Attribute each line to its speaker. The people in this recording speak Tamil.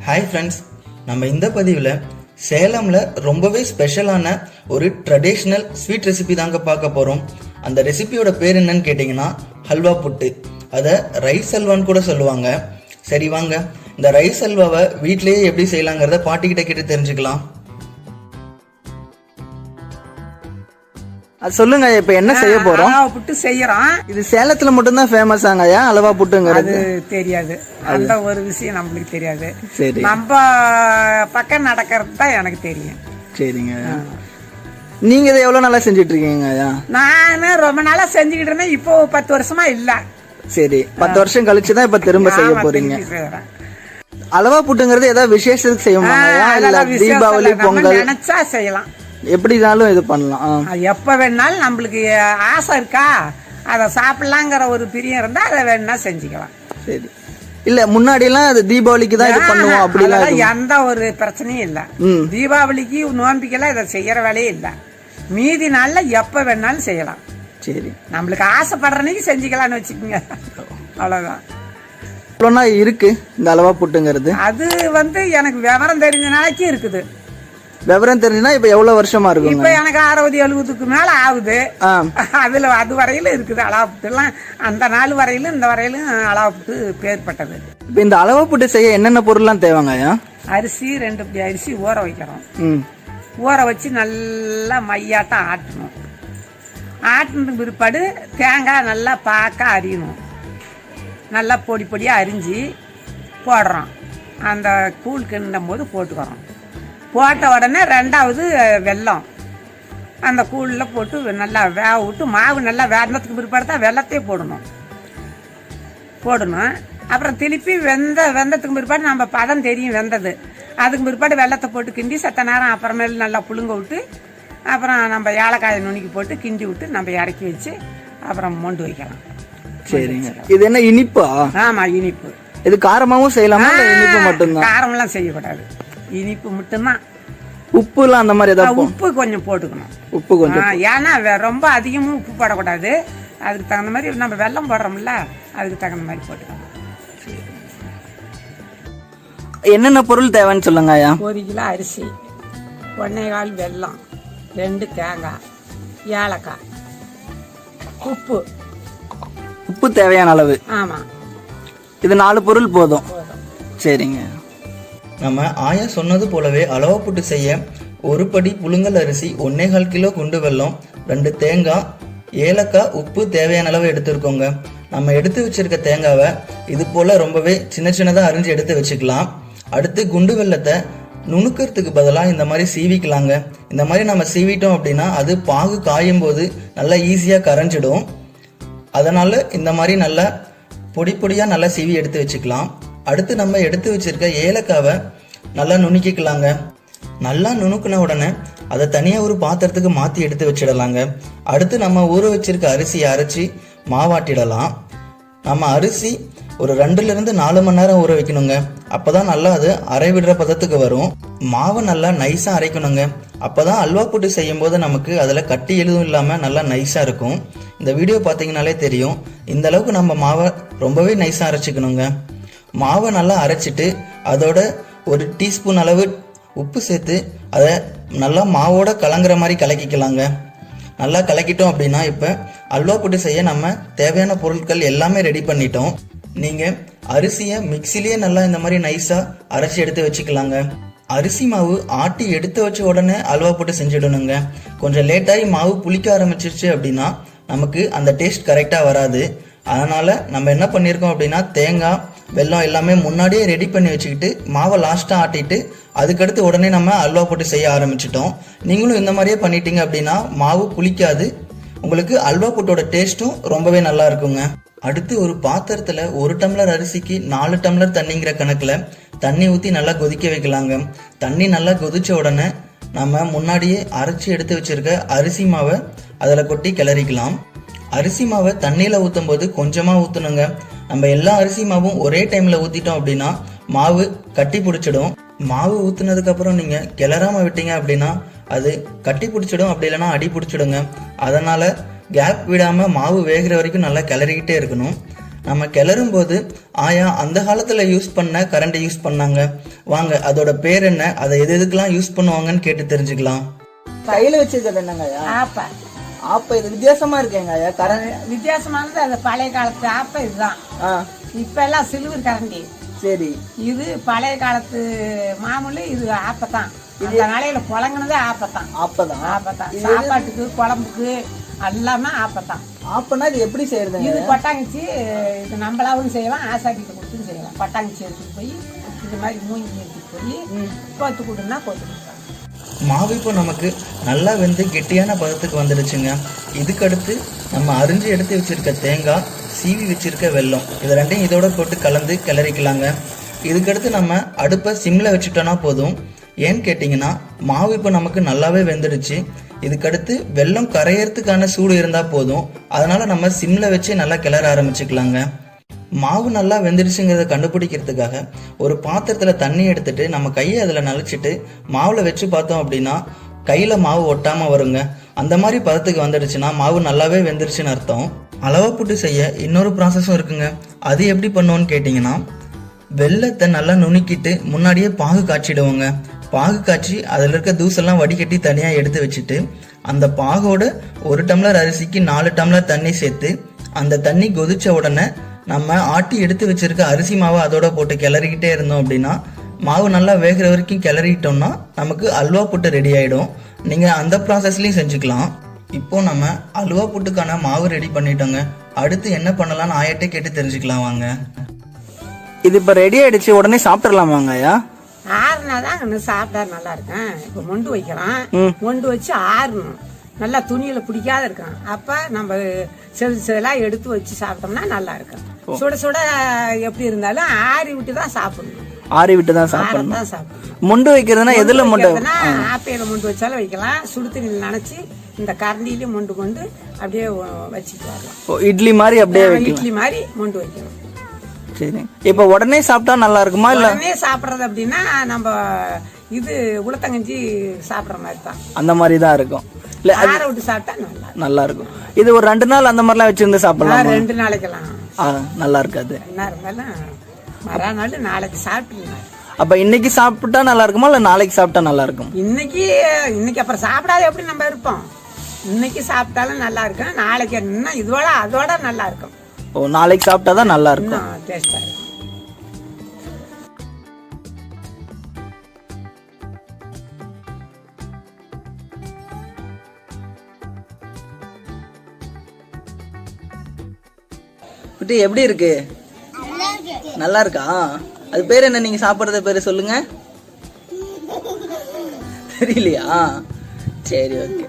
Speaker 1: ஹாய் ஃப்ரெண்ட்ஸ், நம்ம இந்த பதிவில் சேலமில் ரொம்பவே ஸ்பெஷலான ஒரு ட்ரெடிஷ்னல் ஸ்வீட் ரெசிபி தாங்க பார்க்க போகிறோம். அந்த ரெசிபியோட பேர் என்னன்னு கேட்டிங்கன்னா ஹல்வா புட்டு. அதை ரைஸ் ஹல்வான்னு கூட சொல்லுவாங்க. சரி வாங்க, இந்த ரைஸ் ஹல்வாவை வீட்டிலேயே எப்படி செய்யலாங்கிறத பாட்டிக்கிட்ட கேட்டு தெரிஞ்சுக்கலாம். சொல்லுங்க, இப்ப என்ன செய்ய போறோம்?
Speaker 2: அலவா புட்டு செய்யறோம்.
Speaker 1: இது சேலத்துல மட்டும்தான் ஃபேமஸ் ஆங்கயா அலவா புட்டுங்கிறது?
Speaker 2: தெரியாது, அந்த ஒரு விஷயம் நம்மளுக்கு தெரியாது.
Speaker 1: சரி,
Speaker 2: நம்ம பக்கம் நடக்கிறது தான் எனக்கு தெரியும்.
Speaker 1: சரிங்க. நீங்க இதை எவ்வளவு நாளா செஞ்சுட்டு இருக்கீங்க?
Speaker 2: நானு ரொம்ப நாளா செஞ்சுக்கிட்டு இருந்தேன். இப்போ 10 வருஷமா இல்ல.
Speaker 1: சரி, 10 வருஷம் கழிச்சுதான் இப்ப திரும்ப செய்ய போறீங்க. அலவா புட்டுங்கிறது ஏதாவது விசேஷத்துக்கு செய்யணும்? தீபாவளி, பொங்கல்
Speaker 2: நினைச்சா செய்யலாம்.
Speaker 1: எப்படினாலும் இது பண்ணலாம்.
Speaker 2: எப்ப வேணாலும் நம்மளுக்கு ஆசை இருக்கா, அதை சாப்பிடலாங்கிற ஒரு பிரியம் இருந்தா அதை வேணா செஞ்சுக்கலாம்.
Speaker 1: சரி, இல்ல முன்னாடி எல்லாம் அது தீபாவளிக்கு தான் இது பண்ணுவோம், அப்படிலாம்
Speaker 2: எந்த ஒரு பிரச்சனையும் இல்ல. தீபாவளிக்கு நோம்பிக்கெல்லாம் இதை செய்யற வேலையே இல்ல. மீதி நாள்ல எப்ப வேணாலும் செய்யலாம்.
Speaker 1: சரி,
Speaker 2: நம்மளுக்கு ஆசைப்படுற அன்னைக்கு செஞ்சுக்கலாம்னு வச்சுக்கோங்க. அவ்வளவுதான்
Speaker 1: இருக்கு இந்த அலவா புட்டுங்கிறது.
Speaker 2: அது எனக்கு விவரம் தெரிஞ்ச நாளைக்கு இருக்குது.
Speaker 1: விவரம் தெரிஞ்சுன்னா இப்ப எவ்வளவு வருஷமா இருக்கும்?
Speaker 2: இப்ப எனக்கு 60-70க்கு மேல ஆகுது. அதுல அது வரையிலும் இருக்குது அலவா புட்டு எல்லாம். அந்த நாள் வரையிலும் இந்த வரையிலும் அலவா புட்டு பேர்பட்டது.
Speaker 1: இப்ப இந்த அலவா புட்டு செய்ய என்னென்ன பொருள் எல்லாம் தேவைங்க?
Speaker 2: அரிசி 2 படி அரிசி ஊற வைக்கிறோம். ஊற வச்சு நல்லா மையாட்டம் ஆட்டணும். ஆட்டின பிற்பாடு தேங்காய் நல்லா பாக்க அரியணும். நல்லா பொடி பொடியா அரிஞ்சு போடுறோம். அந்த கூழ் கிண்டும் போது போட்டுக்கிறோம். போட்ட உடனே 2வது வெல்லம் அந்த கூழில் போட்டு நல்லா வேக விட்டு, மாவு நல்லா வேந்ததுக்கு பிற்பாடு தான் வெள்ளத்தையே போடணும். அப்புறம் திருப்பி வெந்ததுக்கு பிற்பாடு நம்ம பதம் தெரியும் வெந்தது. அதுக்கு பிற்பாடு வெள்ளத்தை போட்டு கிண்டி சத்த நேரம் அப்புறமேல நல்லா புழுங்க விட்டு, அப்புறம் நம்ம ஏலக்காயை நுணுக்கி போட்டு கிண்டி விட்டு நம்ம இறக்கி வச்சு அப்புறம் மொண்டு வைக்கலாம்.
Speaker 1: சரிங்க. இது என்ன இனிப்பா?
Speaker 2: ஆமா, இனிப்பு.
Speaker 1: இது காரமாவும் செய்யலாமா? இனிப்பு மட்டும்தான்?
Speaker 2: காரமெல்லாம் செய்யக்கூடாது, இனிப்பு மட்டும்தான்.
Speaker 1: உப்பு எல்லாம் அந்த மாதிரி ஏதாவது?
Speaker 2: உப்பு கொஞ்சம் போட்டுக்கணும்.
Speaker 1: உப்பு கொஞ்சம்,
Speaker 2: ஏன்னா ரொம்ப அதிகமும் உப்பு போடக்கூடாது. அதுக்கு தகுந்த மாதிரி நம்ம வெல்லம் போடுறோம்ல, அதுக்கு தகுந்த மாதிரி போட்டுக்கணும்.
Speaker 1: என்னென்ன பொருள் தேவைன்னு சொல்லுங்க.
Speaker 2: 1 கிலோ அரிசி, 1.25 வெல்லம், 2 தேங்காய், ஏலக்காய், உப்பு
Speaker 1: தேவையான அளவு.
Speaker 2: ஆமா,
Speaker 1: இது 4 பொருள் போதும். சரிங்க. நம்ம ஆயா சொன்னது போலவே அலவா புட்டு செய்ய 1 படி புழுங்கல் அரிசி, 1.25 கிலோ குண்டு வெல்லம், 2 தேங்காய், ஏலக்காய், உப்பு தேவையான அளவு எடுத்துருக்கோங்க. நம்ம எடுத்து வச்சிருக்க தேங்காவை இது போல ரொம்பவே சின்ன சின்னதாக அரிஞ்சு எடுத்து வச்சுக்கலாம். அடுத்து குண்டு வெல்லத்தை நுணுக்கிறதுக்கு பதிலாக இந்த மாதிரி சீவிக்கலாங்க. இந்த மாதிரி நம்ம சீவிட்டோம் அப்படின்னா அது பாகு காயும் போது நல்லா ஈஸியாக கரைஞ்சிடும். அதனால இந்த மாதிரி நல்லா பொடி பொடியாக நல்லா சீவி எடுத்து வச்சுக்கலாம். அடுத்து நம்ம எடுத்து வச்சிருக்க ஏலக்காவை நல்லா நுணுக்கிக்கலாங்க. நல்லா நுணுக்கின உடனே அதை தனியாக ஒரு பாத்திரத்துக்கு மாற்றி எடுத்து வச்சிடலாங்க. அடுத்து நம்ம ஊற வச்சிருக்க அரிசியை அரைச்சி மாவாட்டிடலாம். நம்ம அரிசி ஒரு 2-4 மணி நேரம் ஊற வைக்கணுங்க. அப்போதான் நல்லா அது அரை விடுற பதத்துக்கு வரும். மாவை நல்லா நைஸாக அரைக்கணுங்க. அப்போதான் அல்வா புட்டு செய்யும் போது நமக்கு அதில் கட்டி எதுவும் இல்லாமல் நல்லா நைஸாக இருக்கும். இந்த வீடியோ பார்த்தீங்கன்னாலே தெரியும். இந்த அளவுக்கு நம்ம மாவை ரொம்பவே நைஸாக அரைச்சிக்கணுங்க. மாவை நல்லா அரைச்சிட்டு அதோட 1 டீஸ்பூன் அளவு உப்பு சேர்த்து அதை நல்லா மாவோட கலங்குற மாதிரி கலக்கிக்கலாங்க. நல்லா கலக்கிட்டோம் அப்படின்னா இப்போ அல்வா புட்டு செய்ய நம்ம தேவையான பொருட்கள் எல்லாமே ரெடி பண்ணிட்டோம். நீங்கள் அரிசியை மிக்சிலேயே நல்லா இந்த மாதிரி நைஸாக அரைச்சி எடுத்து வச்சுக்கலாங்க. அரிசி மாவு ஆட்டி எடுத்து வச்ச உடனே அல்வா புட்டு செஞ்சிடணுங்க. கொஞ்சம் லேட்டாகி மாவு புளிக்க ஆரம்பிச்சிருச்சு அப்படின்னா நமக்கு அந்த டேஸ்ட் கரெக்டாக வராது. அதனால் நம்ம என்ன பண்ணியிருக்கோம் அப்படின்னா தேங்காய், வெல்லம் எல்லாமே முன்னாடியே ரெடி பண்ணி வச்சுக்கிட்டு மாவை லாஸ்ட்டாக ஆட்டிட்டு அதுக்கடுத்து உடனே நம்ம அல்வா போட்டு செய்ய ஆரம்பிச்சிட்டோம். நீங்களும் இந்த மாதிரியே பண்ணிட்டீங்க அப்படின்னா மாவு புளிக்காது, உங்களுக்கு அல்வா போட்டோட டேஸ்ட்டும் ரொம்பவே நல்லா இருக்குங்க. அடுத்து ஒரு பாத்திரத்தில் 1 டம்ளர் அரிசிக்கு 4 டம்ளர் தண்ணிங்கிற கணக்கில் தண்ணி ஊற்றி நல்லா கொதிக்க வைக்கலாங்க. தண்ணி நல்லா கொதிச்ச உடனே நம்ம முன்னாடியே அரைச்சி எடுத்து வச்சிருக்க அரிசி மாவை அதில் கொட்டி கிளறிக்கலாம். அரிசி மாவை தண்ணியில் ஊற்றும் போது கொஞ்சமாக ஊற்றணுங்க. நம்ம எல்லா அரிசி மாவும் ஒரே டைமில் ஊற்றிட்டோம் அப்படின்னா மாவு கட்டி பிடிச்சிடும். மாவு ஊற்றுனதுக்கப்புறம் நீங்கள் கிளறாமல் விட்டீங்க அப்படின்னா அது கட்டி பிடிச்சிடும், அப்படி இல்லைன்னா அடி பிடிச்சிடுங்க. அதனால் கேப் விடாமல் மாவு வேகிற வரைக்கும் நல்லா கிளறிக்கிட்டே இருக்கணும். நம்ம கிளறும் போது ஆயா அந்த காலத்துல யூஸ் பண்ண கரண்ட்டை யூஸ் பண்ணாங்க. வாங்க அதோட பேர் என்ன, அதை எதுக்கெல்லாம் யூஸ் பண்ணுவாங்கன்னு கேட்டு தெரிஞ்சுக்கலாம். கையில வச்சிருக்கிறது என்னங்க ஐயா?
Speaker 2: ஆப்பா.
Speaker 1: ஆப்ப இது வித்தியாசமா இருக்கேங்க ஐயா.
Speaker 2: வித்தியாசமானது அது பழைய காலத்து ஆப்ப இதுதான். இப்ப எல்லாம் சில்வர் கரண்டி.
Speaker 1: சரி.
Speaker 2: இது பழைய காலத்து மாமூலு, இது ஆப்பத்தான். இந்த நாளையில புழங்கினதே ஆப்பத்தான். ஆப்பத்தான் சாப்பாட்டுக்கு குழம்புக்கு எல்லாமே ஆப்பத்தான்.
Speaker 1: ஆப்பனா இது எப்படி செய்யறது?
Speaker 2: இது கொட்டாங்கச்சி, இது நம்மளாவும் செய்யலாம், ஆசாக்கிட்ட கொடுத்தும் செய்யலாம். கொட்டாங்கச்சி எடுத்துட்டு போய் இது மாதிரி மூங்கி எடுத்துட்டு போய் கோத்து கொடுன்னா கோத்து கொடுப்பாங்க.
Speaker 1: மாவு இப்போ நமக்கு நல்லா வெந்து கெட்டியான பதத்துக்கு வந்துடுச்சுங்க. இதுக்கடுத்து நம்ம அரிஞ்சு எடுத்து வச்சிருக்க தேங்காய், சீவி வச்சிருக்க வெல்லம், இது ரெண்டையும் இதோட போட்டு கலந்து கிளறிக்கலாங்க. இதுக்கடுத்து நம்ம அடுப்பை சிம்மில் வச்சுட்டோன்னா போதும். ஏன்னு கேட்டிங்கன்னா மாவு இப்போ நமக்கு நல்லாவே வெந்துடுச்சு. இதுக்கடுத்து வெல்லம் கரையறதுக்கான சூடு இருந்தால் போதும். அதனால் நம்ம சிம்மில் வச்சு நல்லா கிளற ஆரம்பிச்சுக்கலாங்க. மாவு நல்லா வெந்துடுச்சுங்கிறத கண்டுபிடிக்கிறதுக்காக ஒரு பாத்திரத்தில் தண்ணி எடுத்துட்டு நம்ம கையை அதில் நனைச்சிட்டு மாவில் வச்சு பார்த்தோம் அப்படின்னா கையில் மாவு ஒட்டாமல் வருங்க. அந்த மாதிரி பதத்துக்கு வந்துடுச்சுன்னா மாவு நல்லாவே வெந்துருச்சுன்னு அர்த்தம். அளவா புட்டு செய்ய இன்னொரு ப்ராசஸும் இருக்குங்க. அது எப்படி பண்ணுவோன்னு கேட்டிங்கன்னா, வெல்லத்தை நல்லா நுணுக்கிட்டு முன்னாடியே பாகு காய்ச்சிடுவோங்க. பாகு காய்ச்சி அதில் இருக்க தூசெல்லாம் வடிகட்டி தனியாக எடுத்து வச்சுட்டு அந்த பாகோட 1 டம்ளர் அரிசிக்கு 4 டம்ளர் தண்ணி சேர்த்து அந்த தண்ணி கொதிச்ச உடனே நம்ம ஆட்டி எடுத்து வச்சிருக்க அரிசி மாவை அதோட போட்டு கிளறிக்கிட்டே இருந்தோம் அப்படின்னா மாவு நல்லா வேகிற வரைக்கும் கிளறிட்டோம்னா நமக்கு அல்வா புட்டு ரெடி ஆகிடும். நீங்கள் அந்த ப்ராசஸ்லையும் செஞ்சுக்கலாம். இப்போ நம்ம அல்வா புட்டுக்கான மாவு ரெடி பண்ணிட்டோங்க. அடுத்து என்ன பண்ணலாம்னு ஆயிட்டே கேட்டு தெரிஞ்சுக்கலாம் வாங்க. இது இப்போ ரெடி ஆயிடுச்சு, உடனே சாப்பிட்றலாமாங்க ஐயா?
Speaker 2: ஆறுனாதான் இன்னும் சாப்பிட்டா நல்லா இருக்கும். இப்போ மொண்டு வைக்கலாம், மொண்டு வச்சு ஆறணும், நல்லா துணியில பிடிக்காத இருக்கும். அப்ப நம்ம செல்லாம் எடுத்து வச்சு சாப்பிட்டோம்னா நல்லா இருக்கும். சுட சுட எப்படி இருந்தாலும் ஆறி விட்டு தான் சாப்பிடணும்.
Speaker 1: ஆறி விட்டு தான் சாப்பிடணும். மொண்டு வைக்கிறதுனா எதுல மொண்டு?
Speaker 2: ஆப்பையில மொண்டு வச்சாலும் வைக்கலாம், சுடு தண்ணியில் நினைச்சு இந்த கரண்டியிலயும் மொண்டு கொண்டு அப்படியே வச்சுட்டு வரலாம்.
Speaker 1: இட்லி மாதிரி அப்படியே
Speaker 2: இட்லி மாதிரி மொண்டு வைக்கணும்.
Speaker 1: சரி. இப்ப உடனே சாப்பிட்டா நல்லா இருக்குமா? இல்ல
Speaker 2: உடனே சாப்பிடுறது அப்படின்னா நம்ம இது உளுத்தங்கஞ்சி சாப்பிடுற மாதிரி தான், அந்த
Speaker 1: மாதிரி தான் இருக்கும். இல்ல
Speaker 2: ஆற விட்டு சாப்பிட்டா நல்லா இருக்கும்.
Speaker 1: இது ஒரு 2 நாள் அந்த மாதிரிலாம் வச்சிருந்து சாப்பிடலாம்.
Speaker 2: 2 நாளைக்கெல்லாம்
Speaker 1: நல்லா இருக்காது.
Speaker 2: என்ன இருந்தாலும் மறுநாள் நாளைக்கு சாப்பிட்டுருந்தாரு.
Speaker 1: அப்ப இன்னைக்கு சாப்பிட்டா நல்லா இருக்குமா இல்ல நாளைக்கு சாப்பிட்டா நல்லா இருக்கும்?
Speaker 2: இன்னைக்கு அப்புறம் சாப்பிடாத எப்படி நம்ம இருப்போம்? இன்னைக்கு சாப்பிட்டாலும் நல்லா இருக்கும், நாளைக்கு இன்னும் இதோட அதோட நல்லா இருக்கும்.
Speaker 1: ஓ, நாளைக்கு சாப்பிட்டாதான் நல்லா இருக்கும்,
Speaker 2: டேஸ்டா இருக்கும்.
Speaker 1: குட்டி எப்படி இருக்கு? நல்லா இருக்கா? அது பேர் என்ன? நீங்க சாப்பிடுறது பேரு சொல்லுங்க. தெரியலையா? சரி, ஓகே.